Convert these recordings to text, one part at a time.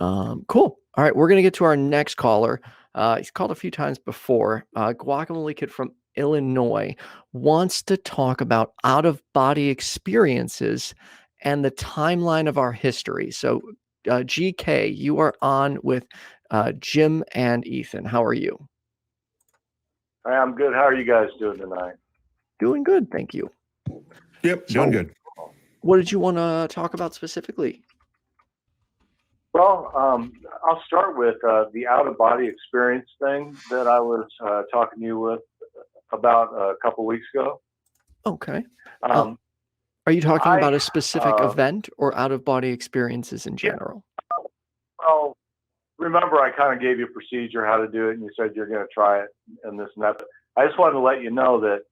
Cool. All right, we're going to get to our next caller. He's called a few times before. Guacamole Kid from Illinois wants to talk about out-of-body experiences and the timeline of our history. So, GK, you are on with Jim and Ethan. How are you? Hi, I'm good. How are you guys doing tonight? Doing good, thank you. Yep, doing good. What did you want to talk about specifically? Well, I'll start with the out-of-body experience thing that I was talking to you about a couple weeks ago. Okay. Are you talking about a specific event or out-of-body experiences in general? Yeah. Well, remember I kind of gave you a procedure how to do it, and you said you're going to try it and this and that. But I just wanted to let you know that,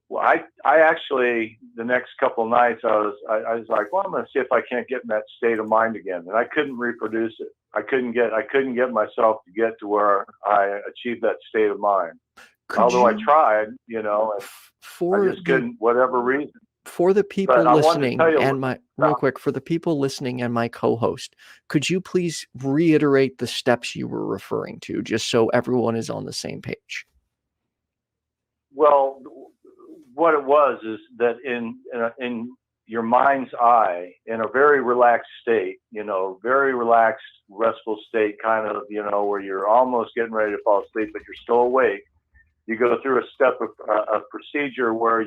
well, I actually, the next couple of nights, I was like, well, I'm going to see if I can't get in that state of mind again, and I couldn't reproduce it. I couldn't get myself to get to where I achieved that state of mind. Although I tried, and I just couldn't, whatever reason. For the people listening and real quick, for the people listening and my co-host, could you please reiterate the steps you were referring to, just so everyone is on the same page? Well, what it was is that in your mind's eye, in a very relaxed state, very relaxed, restful state, kind of, where you're almost getting ready to fall asleep, but you're still awake. You go through a step of a procedure where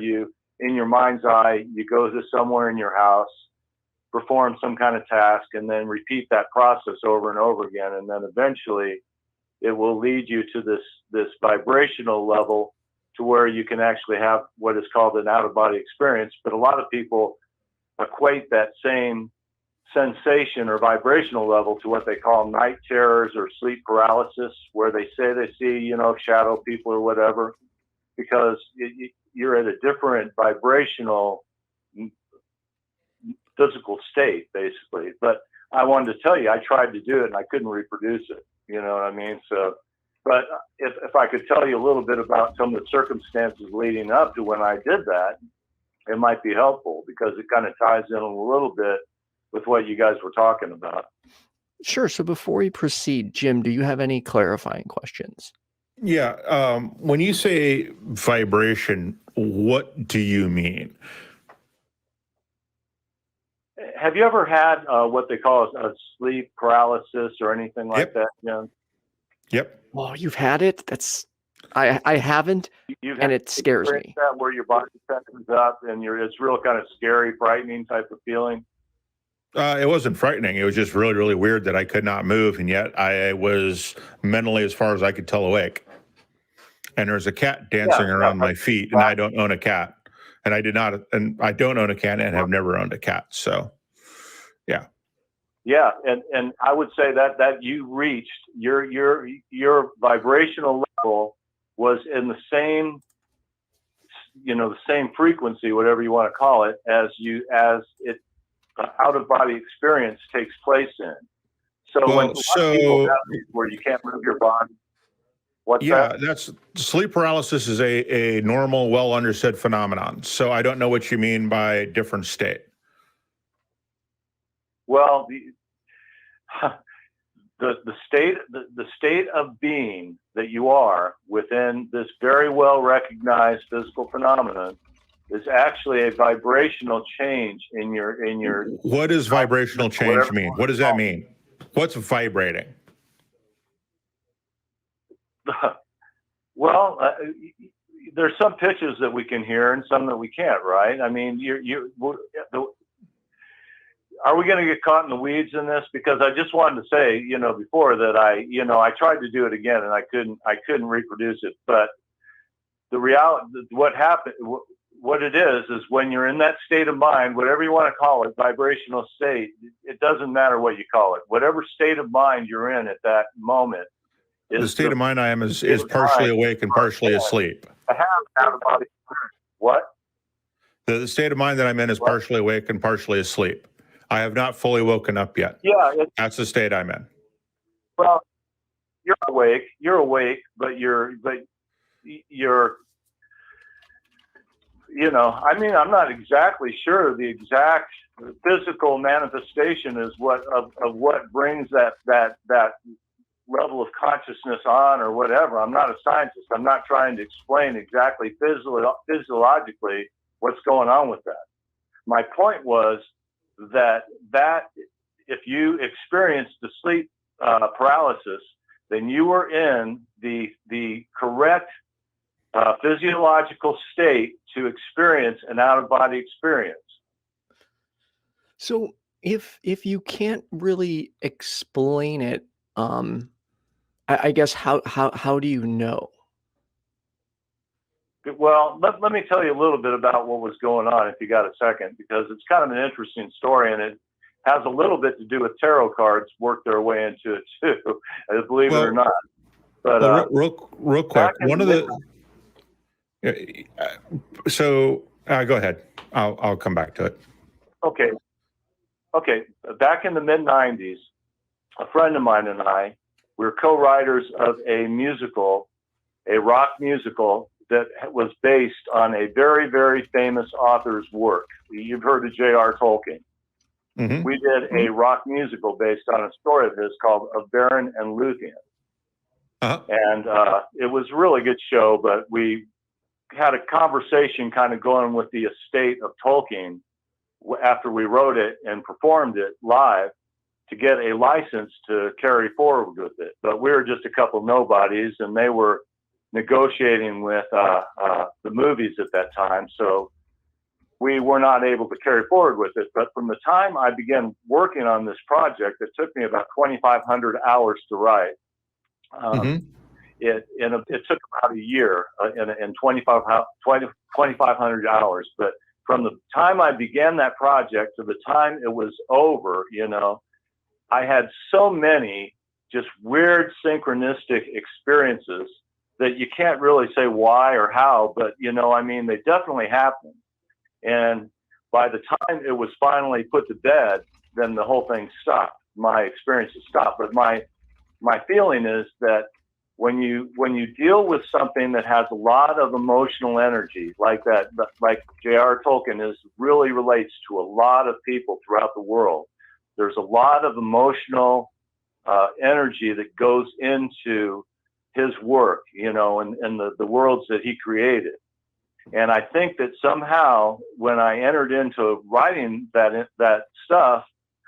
in your mind's eye, you go to somewhere in your house, perform some kind of task, and then repeat that process over and over again. And then eventually it will lead you to this vibrational level to where you can actually have what is called an out-of-body experience. But a lot of people equate that same sensation or vibrational level to what they call night terrors or sleep paralysis, where they say they see, shadow people or whatever, because you're at a different vibrational physical state, basically. But I wanted to tell you, I tried to do it and I couldn't reproduce it. You know what I mean? So, but if I could tell you a little bit about some of the circumstances leading up to when I did that, it might be helpful, because it kind of ties in a little bit with what you guys were talking about. Sure. So before we proceed, Jim, do you have any clarifying questions? Yeah. When you say vibration, what do you mean? Have you ever had what they call a sleep paralysis or anything like that, Jim? Yep. Oh, you've had it? I haven't, and it scares me. That where your body tenses up and it's real kind of scary, frightening type of feeling? It wasn't frightening. It was just really, really weird that I could not move, and yet I was mentally, as far as I could tell, awake. And there's a cat dancing around my feet, and I don't own a cat, and I don't own a cat, and have never owned a cat. So, yeah. Yeah, and I would say that you reached your vibrational level was in the same, the same frequency, whatever you want to call it, as it out-of-body experience takes place in. So when people have these where you can't move your body, that's sleep paralysis is a normal, well understood phenomenon. So I don't know what you mean by different state. Well, the state of being that you are within this very well recognized physical phenomenon is actually a vibrational change in your. What does vibrational change mean? What does that mean? What's vibrating? Well, there's some pitches that we can hear and some that we can't, right? I mean, are we going to get caught in the weeds in this? Because I just wanted to say, before that I tried to do it again and I couldn't reproduce it. But the reality, what happened, what it is when you're in that state of mind, whatever you want to call it, vibrational state, it doesn't matter what you call it. Whatever state of mind you're in at that moment. The state of mind I am is partially awake and partially asleep. I have out-of-body experience. What? The state of mind that I'm in is partially awake and partially asleep. I have not fully woken up yet. Yeah. That's the state I'm in. Well, you're awake, but you're I'm not exactly sure the exact physical manifestation is what brings that level of consciousness on, or whatever. I'm not a scientist. I'm not trying to explain exactly physiologically what's going on with that. My point was that if you experienced the sleep paralysis, then you were in the correct physiological state to experience an out-of-body experience. So if you can't really explain it, I guess how do you know? Well, let me tell you a little bit about what was going on, if you got a second, because it's kind of an interesting story, and it has a little bit to do with tarot cards work their way into it too, believe it or not. But real quick, one of the go ahead. I'll come back to it. Okay. Back in the mid '90s, a friend of mine and I, we were co-writers of a rock musical that was based on a very, very famous author's work. You've heard of J.R. Tolkien. Mm-hmm. We did a rock musical based on a story of his called Of Beren and Luthien. Uh-huh. And it was a really good show, but we had a conversation kind of going with the estate of Tolkien after we wrote it and performed it live to get a license to carry forward with it. But we were just a couple nobodies, and they were negotiating with the movies at that time. So we were not able to carry forward with it. But from the time I began working on this project, it took me about 2,500 hours to write. It took about a year and 2,500 hours. But from the time I began that project to the time it was over, I had so many just weird synchronistic experiences that you can't really say why or how, but they definitely happened. And by the time it was finally put to bed, then the whole thing stopped. My experiences stopped. But my feeling is that when you deal with something that has a lot of emotional energy like that, like J.R. Tolkien really relates to a lot of people throughout the world. There's a lot of emotional energy that goes into his work, and the worlds that he created. And I think that somehow when I entered into writing that stuff,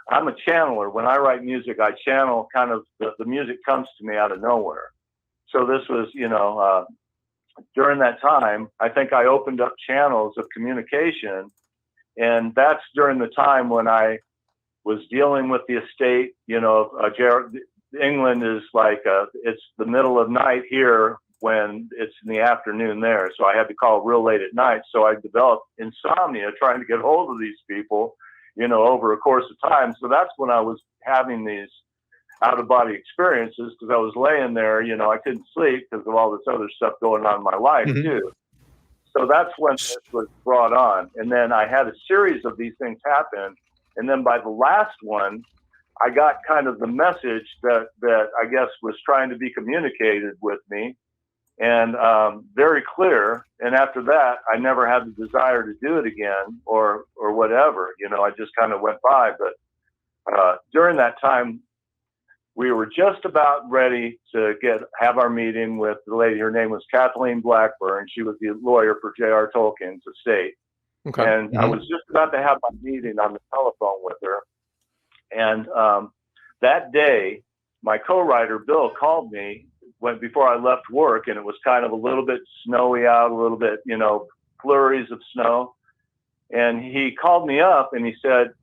I'm a channeler. When I write music, I channel kind of the music comes to me out of nowhere. So this was, during that time, I think I opened up channels of communication. And that's during the time when I was dealing with the estate, England is like, it's the middle of night here when it's in the afternoon there. So I had to call real late at night. So I developed insomnia trying to get hold of these people, over a course of time. So that's when I was having these out-of-body experiences, because I was laying there, I couldn't sleep because of all this other stuff going on in my life too. So that's when this was brought on. And then I had a series of these things happen. And then by the last one, I got kind of the message that I guess was trying to be communicated with me, and very clear. And after that, I never had the desire to do it again or whatever. I just kind of went by. But during that time, we were just about ready to have our meeting with the lady. Her name was Kaitlyn Blackburn. She was the lawyer for J.R. Tolkien's estate. Okay. And I was just about to have my meeting on the telephone with her. And that day, my co-writer, Bill, called me before I left work, and it was kind of a little bit snowy out, a little bit, flurries of snow. And he called me up and he said,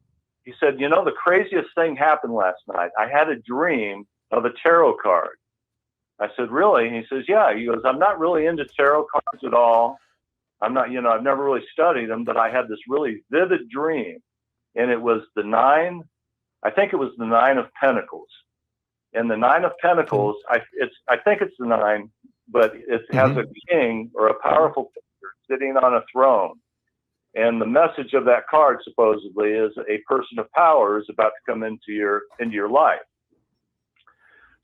the craziest thing happened last night. I had a dream of a tarot card. I said, really? And he says, yeah. He goes, I'm not really into tarot cards at all. I'm not, I've never really studied them, but I had this really vivid dream. And it was the Nine of Pentacles. And the Nine of Pentacles, I think it's the nine, but it has a king or a powerful figure sitting on a throne. And the message of that card supposedly is a person of power is about to come into your life.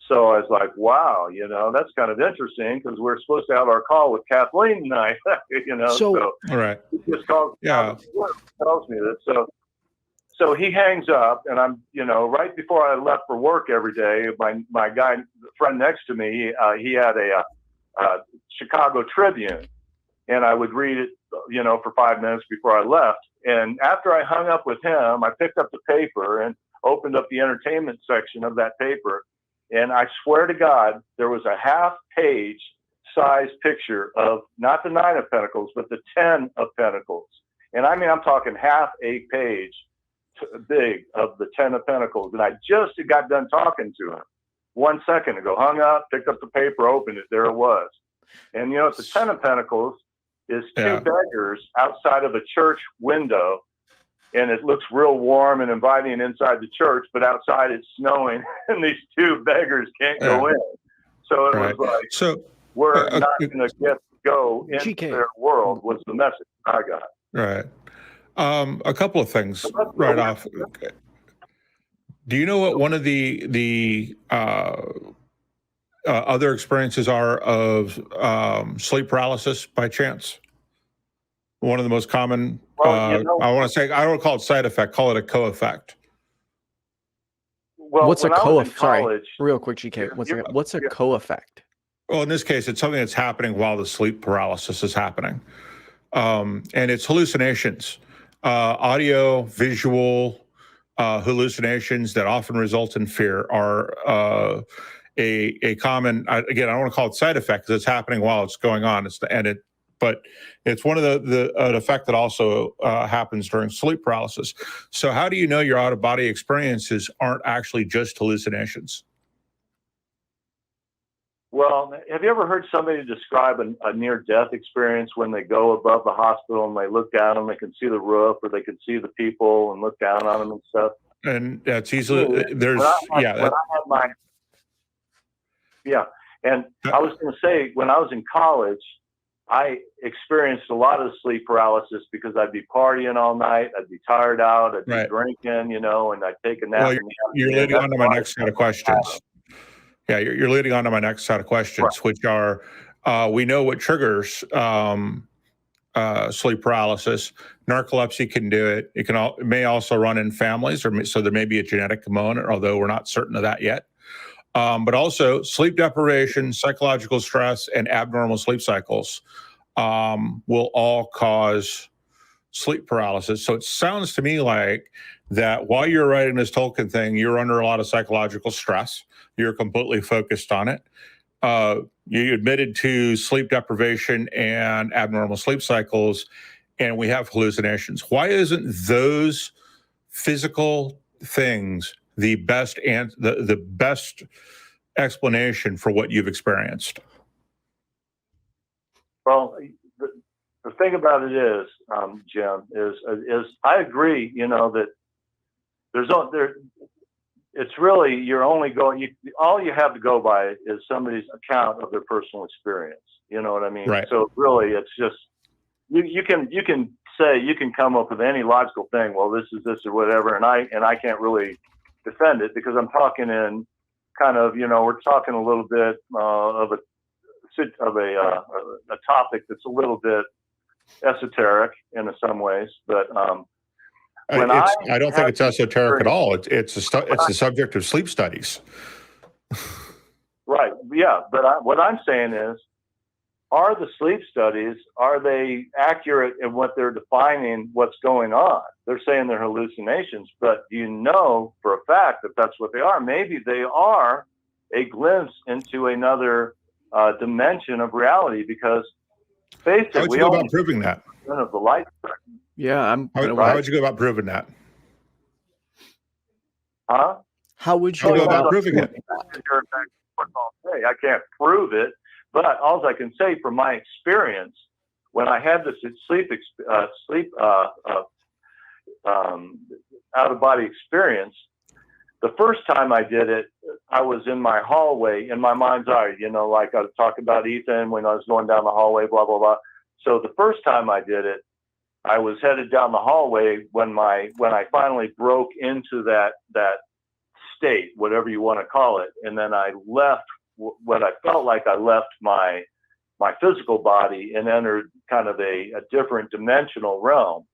So I was like, wow, that's kind of interesting, because we're supposed to have our call with Kaitlyn tonight, So all right. he just calls, tells me this. So he hangs up, and I'm, right before I left for work every day, my guy, the friend next to me, he had a Chicago Tribune, and I would read it, for 5 minutes before I left. And after I hung up with him, I picked up the paper and opened up the entertainment section of that paper. And I swear to God, there was a half-page size picture of not the 9 of Pentacles, but the 10 of Pentacles. And I mean, I'm talking half a page big of the 10 of Pentacles. And I just got done talking to him 1 second ago, hung up, picked up the paper, opened it. There it was. And, the 10 of Pentacles is two beggars outside of a church window. And it looks real warm and inviting inside the church, but outside it's snowing and these two beggars can't go in. So it was like, we're not going to get to go into their world was the message I got. Right. A couple of things right off. Do you know what one of the other experiences are of sleep paralysis by chance? One of the most common, I want to call it side effect, call it a co-effect. Well, what's a co-effect? Sorry, real quick, GK. What's a co-effect? Well, in this case, it's something that's happening while the sleep paralysis is happening. And it's hallucinations, audio, visual hallucinations that often result in fear are a common, again, I don't want to call it side effect because it's happening while it's going on. But it's one of an effect that also happens during sleep paralysis. So how do you know your out-of-body experiences aren't actually just hallucinations? Well, have you ever heard somebody describe a near-death experience when they go above the hospital and they look down and they can see the roof or they can see the people and look down on them and stuff? And that's easily, and I was going to say, when I was in college, I experienced a lot of sleep paralysis because I'd be partying all night, I'd be tired out, I'd be drinking, and I'd take a nap. Well, you're leading on to my next set of questions. Yeah, you're leading on to my next set of questions, which are, we know what triggers sleep paralysis. Narcolepsy can do it. It may also run in families, so there may be a genetic component, although we're not certain of that yet. But also sleep deprivation, psychological stress, and abnormal sleep cycles will all cause sleep paralysis. So it sounds to me like that while you're writing this Tolkien thing, you're under a lot of psychological stress. You're completely focused on it. You admitted to sleep deprivation and abnormal sleep cycles, and we have hallucinations. Why isn't those physical things the best and the best explanation for what you've experienced? Well, the thing about it is, Jim, is I agree. That it's really you're only going. All you have to go by is somebody's account of their personal experience. You know what I mean? Right. So really, it's just you can say you can come up with any logical thing. Well, this is this or whatever, and I can't really defend it because I'm talking in kind of, we're talking a little bit of a topic that's a little bit esoteric in some ways, but I don't think it's esoteric at all. It's the subject of sleep studies. Right. Yeah. But what I'm saying is, are the sleep studies, are they accurate in what they're defining what's going on? They're saying they're hallucinations, but for a fact that that's what they are. Maybe they are a glimpse into another dimension of reality because basically, how'd you go about proving that? Of the light. Yeah, how would you go about proving that? Huh? How would you go about proving it? I can't prove it, but all I can say from my experience, when I had this out of body experience, the first time I did it, I was in my hallway in my mind's eye, like I was talking about Ethan when I was going down the hallway, blah, blah, blah. So the first time I did it, I was headed down the hallway when I finally broke into that state, whatever you want to call it. And then I left what I felt like I left my physical body and entered kind of a different dimensional realm.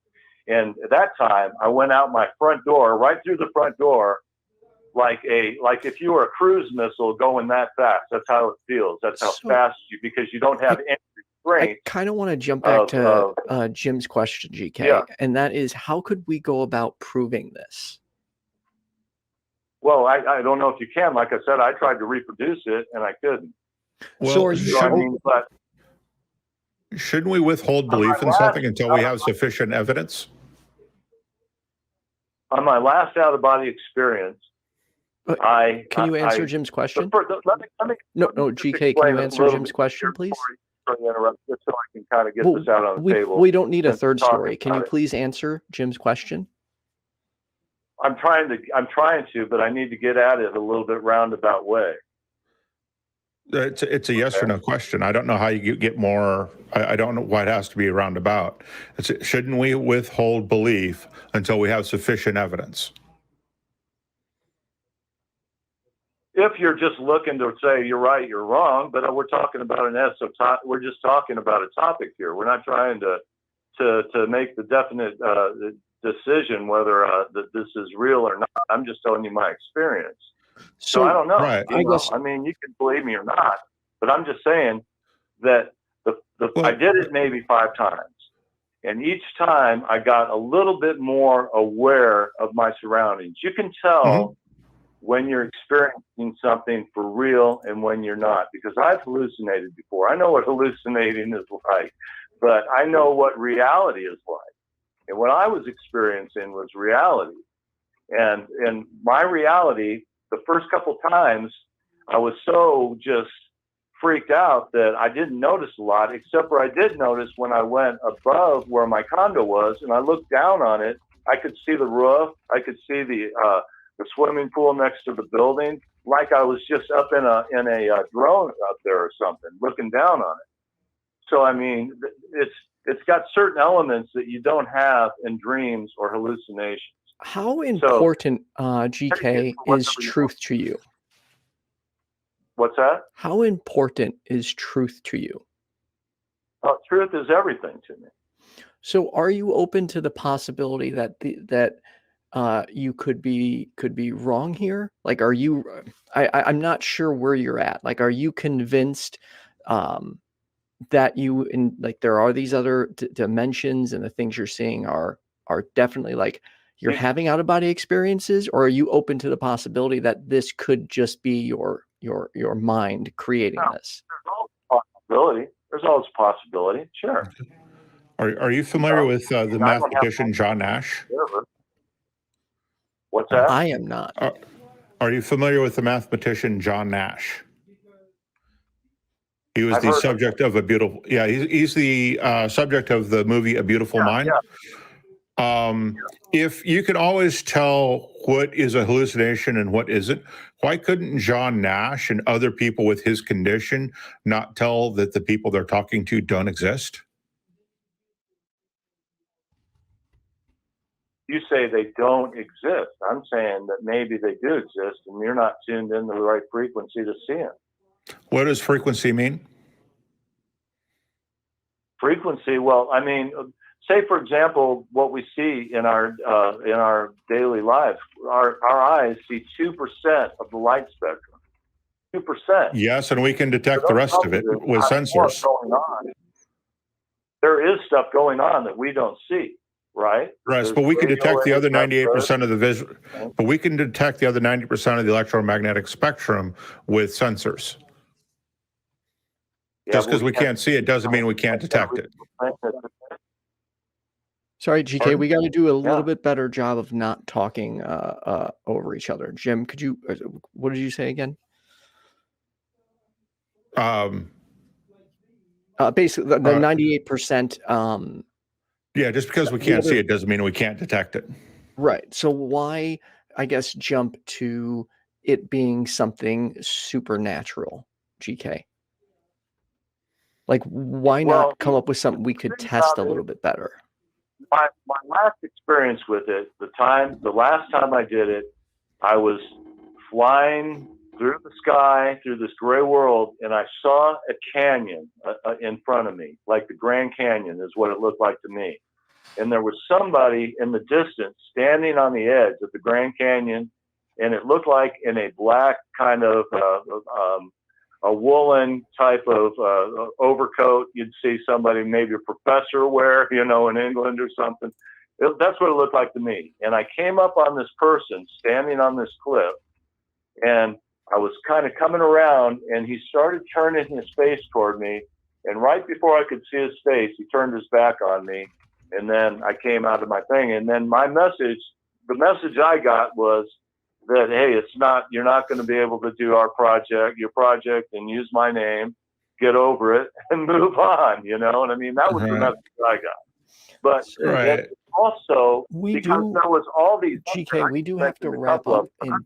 And at that time, I went out my front door, right through the front door, like if you were a cruise missile going that fast. That's how it feels. That's how fast because you don't have any restraint. I kind of want to jump back to Jim's question, GK, and that is, how could we go about proving this? Well, I don't know if you can. Like I said, I tried to reproduce it and I couldn't. Well, but shouldn't we withhold belief in something until we have sufficient evidence? On my last out-of-body experience, can you answer Jim's question? No, GK, can you answer Jim's question, please? Just so I can kind of get this out on the table. We don't need a third story. Can you please answer Jim's question? I'm trying to, but I need to get at it a little bit roundabout way. It's a yes or no question. I don't know how you get more. I don't know why it has to be a roundabout. Shouldn't we withhold belief until we have sufficient evidence? If you're just looking to say you're right, you're wrong, but we're talking about we're just talking about a topic here. We're not trying to make the definite decision whether that this is real or not. I'm just telling you my experience. So I don't know. Right. I mean, you can believe me or not, but I'm just saying that I did it maybe 5 times, and each time I got a little bit more aware of my surroundings. You can tell when you're experiencing something for real and when you're not, because I've hallucinated before. I know what hallucinating is like, but I know what reality is like. And what I was experiencing was reality. And my reality, the first couple times, I was so just freaked out that I didn't notice a lot, except for I did notice when I went above where my condo was and I looked down on it, I could see the roof, I could see the swimming pool next to the building, like I was just up in a drone up there or something, looking down on it. So, I mean, it's got certain elements that you don't have in dreams or hallucinations. How important, GK, is truth to you? What's that? How important is truth to you? Truth is everything to me. So, are you open to the possibility that you could be wrong here? Like, are you? I'm not sure where you're at. Like, are you convinced that there are these other dimensions and the things you're seeing are definitely like you're having out of body experiences, or are you open to the possibility that this could just be your mind creating this? There's always a possibility. Sure. Are you familiar with the mathematician John Nash? What's that? I am not. Are you familiar with the mathematician John Nash? He was the subject of a beautiful. Yeah, he's the subject of the movie A Beautiful Mind. Yeah. If you can always tell what is a hallucination and what isn't, why couldn't John Nash and other people with his condition not tell that the people they're talking to don't exist? You say they don't exist. I'm saying that maybe they do exist and you're not tuned in the right frequency to see them. What does frequency mean? Frequency, well, I mean, say for example, what we see in our daily lives, our eyes see 2% of the light spectrum. 2%. Yes, and we can detect the rest of it with sensors. There is stuff going on that we don't see, right? Right, but we can detect the other 98% of the visual. But we can detect the other 90% of the electromagnetic spectrum with sensors. Just because we can't see it doesn't mean we can't detect it. Sorry, GK, we got to do a little bit better job of not talking over each other. Jim, could you? What did you say again? Basically, the 98%. Yeah, just because we can't see it doesn't mean we can't detect it. Right. So why, I guess, jump to it being something supernatural, GK? Like, why not come up with something we could test a little bit better? My last experience with it, the last time I did it, I was flying through the sky, through this gray world, and I saw a canyon in front of me, like the Grand Canyon is what it looked like to me. and there was somebody in the distance standing on the edge of the Grand Canyon, and it looked like in a black kind of a woolen type of overcoat. You'd see somebody, maybe a professor wear, you know, in England or something. That's what it looked like to me. And I came up on this person standing on this cliff, and I was kind of coming around, and he started turning his face toward me. And right before I could see his face, he turned his back on me. And then I came out of my thing. And then my message, the message I got was that, hey, you're not going to be able to do your project, and use my name, get over it and move on, you know? And I mean, that was the message I got. But Right. also, We because do, there was all these GK, we do have to a wrap couple up of in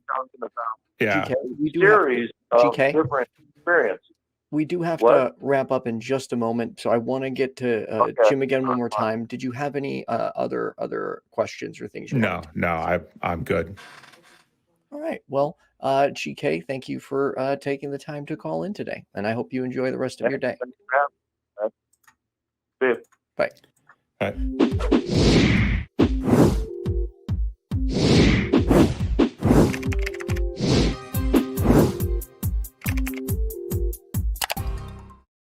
Yeah. GK. We do have, series of GK? different experiences. we do have What? to wrap up in just a moment. So I want to get to Okay. Jim again one more time. Did you have any other questions or things you No, wanted? I'm good. All right. Well, GK, thank you for taking the time to call in today, and I hope you enjoy the rest of your day. That's it. Bye. All right.